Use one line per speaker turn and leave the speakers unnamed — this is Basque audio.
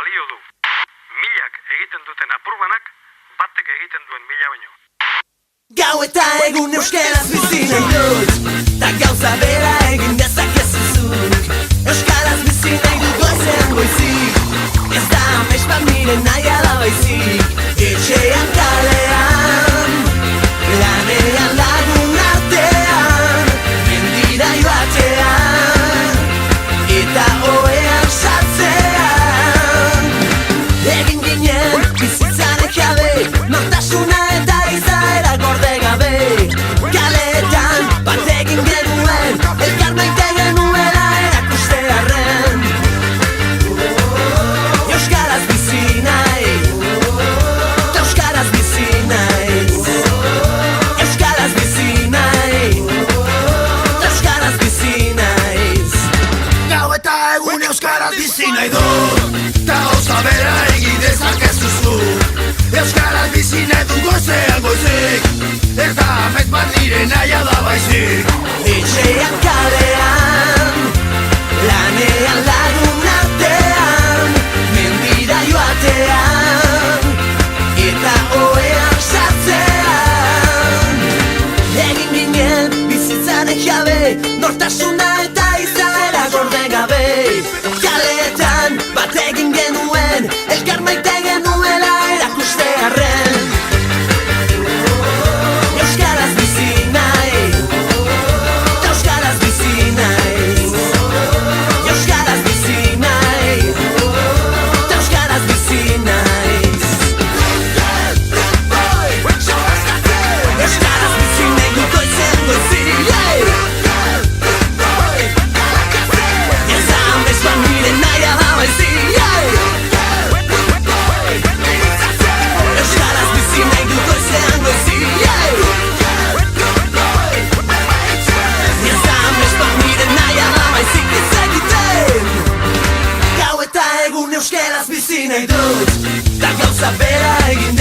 balio du. Milak egiten duten apurbanak, batek egiten duen mila baino.
Gau eta egun euskaraz bizi nahi dut, ta gauza bera egin dezakezu zuk. Euskaraz bizi nahi dut goizean goizik, ez da amets bat nire nahi ala baizik. Etxean kalean, lanean lagun artean, mendira joatean, eta oean sartzean. Egin ginen bizitzaren jabe, nortasuna eta izaera gorde gabe. Kaleetan bat egin genuen, elkar maite genuela erakustearren. Euskaraz bizi nahi, euskaraz bizi naiz. Euskaraz bizi nahi, euskaraz bizi naiz.
Gau eta egun euskaraz bizi nahi dut, ta gauza bera egin dezakezu zuk. Euskaraz bizi nahi dut goizean goizik, ez da amets bat nire nahia da baizik.
Etxean kalean, lanean lagun artean, mendira joatean, eta oean sartzean. Egin ginen bizitzaren jabe, nortasuna eta izaera gorde gabe. Kaleetan bat egin genuen, elkar maite genuela erakustearren. Euskaraz bizi nahi, euskaraz bizi naiz. Euskaraz bizi nahi, euskaraz bizi naiz. Euskaraz bizi nahi dut goizean goizik. Ez da amets bat nire nahi ala baizik. Euskaraz bizi nahi dut goizean goizik. Ez da amets bat nire nahi ala baizik ez egiten. Gau eta egun euskaraz bizi nahi dut, ta gauza bera egin